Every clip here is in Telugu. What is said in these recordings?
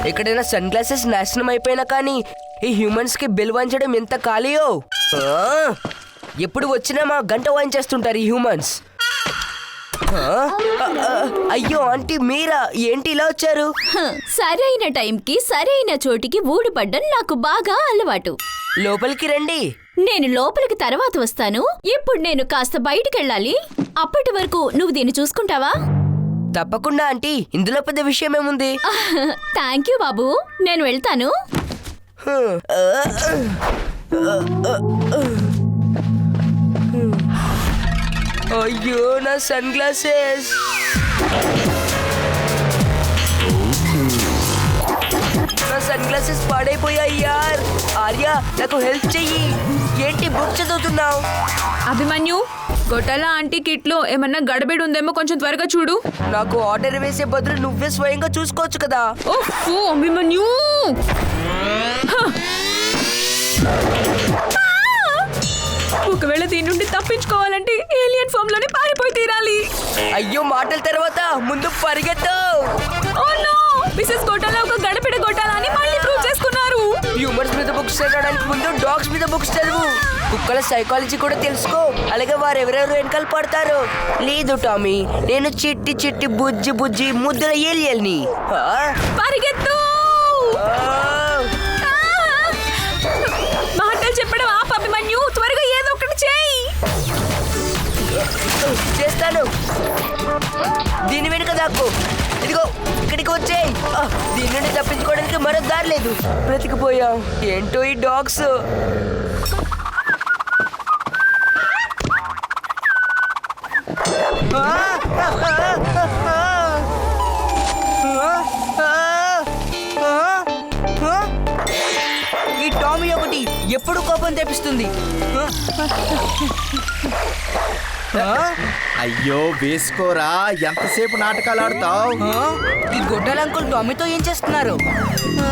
ఎక్కడైనా సన్ గ్లాసెస్ నాశనం అయిపోయినా కానీ ఈ హ్యూమన్స్ కి బెల్ వాయించడం ఎంత ఖాళీయో. ఎప్పుడు వచ్చినా మా గంట వాయించేస్తుంటారు ఈ హ్యూమన్స్. అయ్యో ఆంటీ మీరా, ఏంటి ఇలా వచ్చారు? సరైన టైంకి సరైన చోటికి ఊడిపడ్డం నాకు బాగా అలవాటు. లోపలికి రండి. నేను లోపలికి తర్వాత వస్తాను. ఇప్పుడు నేను కాస్త బయటికెళ్ళాలి. అప్పటి వరకు నువ్వు దీన్ని చూసుకుంటావా? తప్పకుండా ఆంటీ, ఇందులో పెద్ద విషయం ఏముంది? థ్యాంక్ యూ బాబు, నేను వెళ్తాను. అయ్యో నా సన్ గ్లాసెస్. నా సన్ గ్లాసెస్ పాడైపోయాయి యార్. ఆర్య నాకు హెల్ప్ చెయ్యి. ఏంటి బుక్ చదువుతున్నావు? అభిమన్యు, గొట్టాల ఆంటీ కిట్లో ఏమన్నా గడబిడి ఉందేమో కొంచెం త్వరగా చూడు. నాకు ఆర్డర్ వేసే బదులు నువ్వే స్వయంగా చూసుకోవచ్చు కదా. ఓహో అభిమన్యు, ఒకవేళ దీని నుండి తప్పించుకోవాలంటే ఏలియన్ ఫామ్ లోనే పారిపోయి తీరాలి. అయ్యో మాటల తర్వాత ముందు పరిగెత్తు. ఓ నో, మిసెస్ గొట్టాల ఒక గడబిడ గొట్టాల అని మళ్ళీ ప్రూవ్ చేసుకున్నారు. హ్యూమన్స్ మీద బుక్స్ చదవడానికి ముందు డాగ్స్ మీద బుక్స్ చదువు. కుక్కల సైకాలజీ కూడా తెలుసుకో. అలాగే వారు ఎవరెవరు వెనకాల పడతారు. లేదు టామీ, నేను చిట్టి చిట్టి బుజ్జి బుజ్జి ముద్దుల ఏలియల్ని. పరిగెత్తు. మాటలు చెప్పడం ఆపు అభిమన్యు, త్వరగా ఏదో ఒకటి చేయి. చేస్తాను. దీని వెనుక దాక్కు. ఇదిగో ఇక్కడికి వచ్చేయి. దీని నుండి తప్పించుకోవడానికి మరో దారి లేదు. బ్రతికిపోయాం. ఏంటో ఈ డాగ్స్. ఈ టామీ ఒకటి ఎప్పుడు కోపం తెప్పిస్తుంది. అయ్యో వేసుకోరా, ఎంతసేపు నాటకాలు ఆడతావు? ఈ గొడ్డల అంకుల్ టామీతో ఏం చేస్తున్నారు?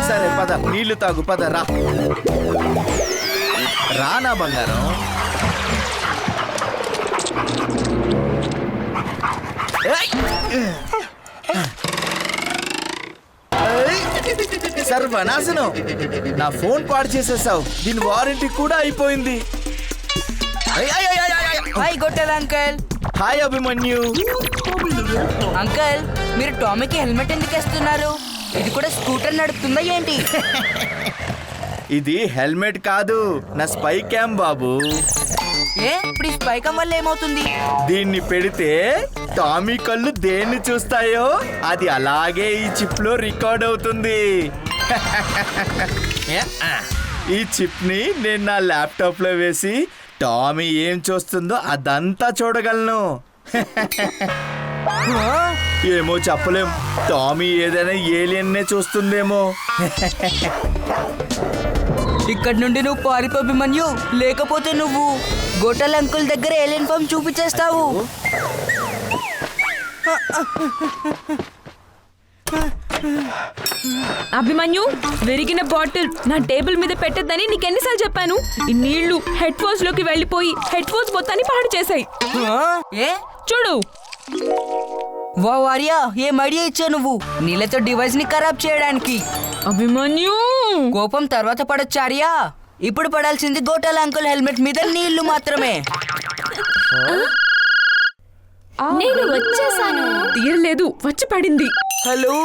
సరే పద, నీళ్లు తాగు, పద రా. రానా బంగారం. సర్వనాశనం, నా ఫోన్ పాడు చేసేసావు. దీని వారంటీ కూడా అయిపోయింది. హాయ్ గొడ్డల అంకుల్. హాయ్ అభిమన్యు. అంకుల్, మీరు టామీకి హెల్మెట్ ఎందుకు వేస్తున్నారు? ఇది కూడా స్కూటర్ నడుపుతుందా ఏంటి? ఇది హెల్మెట్ కాదు, నా స్పై క్యామ్ బాబు. ఇప్పుడు ఈ స్పైకం వల్ల ఏమవుతుంది? దీన్ని పెడితే టామీ కళ్ళు దేన్ని చూస్తాయో అది అలాగే ఈ చిప్ లో రికార్డ్ అవుతుంది. ఈ చిప్ ని నేను నా ల్యాప్టాప్ లో వేసి టామీ ఏం చూస్తుందో అదంతా చూడగలను. ఏమో చెప్పలేం, టామీ ఏదైనా ఏలియన్నే చూస్తుందేమో. ఇక్కడ నుండి నువ్వు పారిపో అభిమన్యు, లేకపోతే నువ్వు గొడ్డల అంకుల్ దగ్గర ఏలియన్ ఫామ్ చూపించేస్తావు. అభిమన్యు, విరిగిన బాటిల్ నా టేబుల్ మీద పెట్టద్దని నీకెన్నిసార్లు చెప్పాను? ఈ నీళ్లు హెడ్ ఫోన్స్ లోకి వెళ్ళిపోయి హెడ్ ఫోన్స్ మొత్తాన్ని పాడు చేశాయి. చూడు. వా వారియా, ఏం ఐడియా ఇచ్చావు నువ్వు నీళ్ళతో డివైస్ ని ఖరాబ్ చేయడానికి? అభిమన్యు, కోపం తర్వాత పడొచ్చు ఆర్య. ఇప్పుడు పడాల్సింది గోటాల అంకుల్ హెల్మెట్ మీద నీళ్లు మాత్రమే. నేను వచ్చేసాను. తీరలేదు, వచ్చి పడింది. హలో.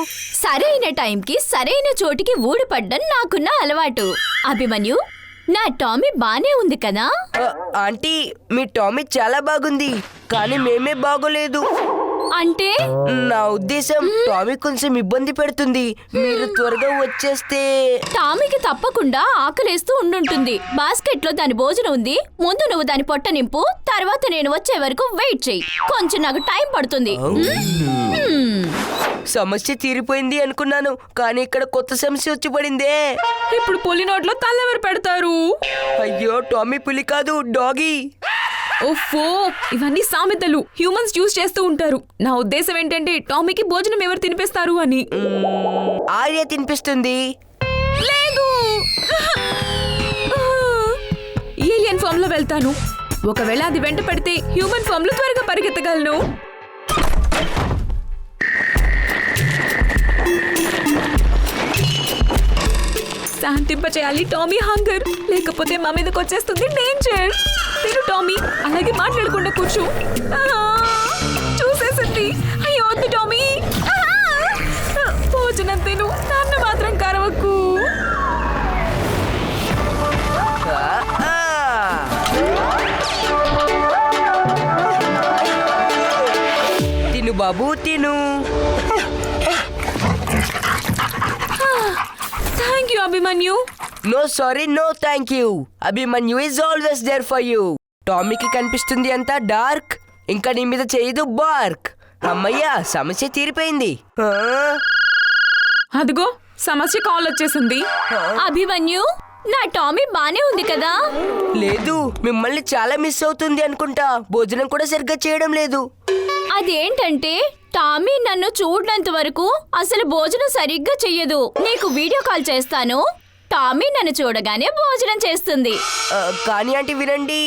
సరైన టైంకి సరైన చోటికి ఊడిపడ్డం నాకున్న అలవాటు. అభిమన్యు, నా టామీ బానే ఉంది కదా? ఆంటీ, మీ టామీ చాలా బాగుంది, కానీ మేమే బాగోలేదు. అంటే నా ఉద్దేశం టామీ కొంచెం ఇబ్బంది పెడుతుంది. మీరు త్వరగా వచ్చేస్తే. టామీకి తప్పకుండా ఆకలేస్తూ ఉండుంటుంది. బాస్కెట్ లో దాని భోజనం ఉంది. ముందు నువ్వు దాని పొట్ట నింపు, తర్వాత నేను వచ్చే వరకు వెయిట్ చెయ్యి. కొంచెం నాకు టైం పడుతుంది. సమస్య తీరిపోయింది అనుకున్నాను, కానీ ఇక్కడ కొత్త సమస్య వచ్చి పడిందే. ఇప్పుడు పులి నోట్లో తల్లెవరు పెడతారు? అయ్యో, టామీ పులి కాదు, డాగీ. ఓఫో, ఇవన్నీ సామెతలు హ్యూమన్స్ యూజ్ చేస్తూ ఉంటారు. నా ఉద్దేశం ఏంటంటే టామీకి భోజనం ఎవరు తినిపిస్తారు అని. ఆర్య తినిపిస్తుంది. లేదు, ఏలియన్ ఫామ్ లో వెళ్తాను. ఒకవేళ అది వెంట పడితే హ్యూమన్ ఫామ్ లో త్వరగా పరిగెత్తగలను. శాంతింప చేయాలి టామీ హంగర్, లేకపోతే మా మీదకి వచ్చేస్తుంది డేంజర్. తిను టామీ, అలాగే మాట్లాడకుండా కూర్చో. చూసేసింది. అయ్యో వద్దు టామీ. భోజనం తిను, నన్ను మాత్రం కరవకు. తిను బాబు తిను. Thank you Abhimanyu. No sorry no thank you. Abhimanyu is always there for you. టామీకి కనిపిస్తుంది అంతా డార్క్, ఇంకా నీ మీద చేయదు బార్క్. అమ్మయ్యా, సమస్య తీరిపోయింది. అదిగో సమస్య కాల్ వచ్చేసింది. అభిమన్యు, నా టామీ బానే ఉంది కదా? లేదు, మిమ్మల్ని చాలా మిస్ అవుతుంది అనుకుంటా. భోజనం కూడా సరిగ్గా చేయడం లేదు. అదేంటంటే టామీ నన్ను చూడనంత వరకు అసలు భోజనం సరిగ్గా చెయ్యదు. నీకు వీడియో కాల్ చేస్తాను, టామీ నన్ను చూడగానే భోజనం చేస్తుంది. కానీ ఆంటీ వినండి,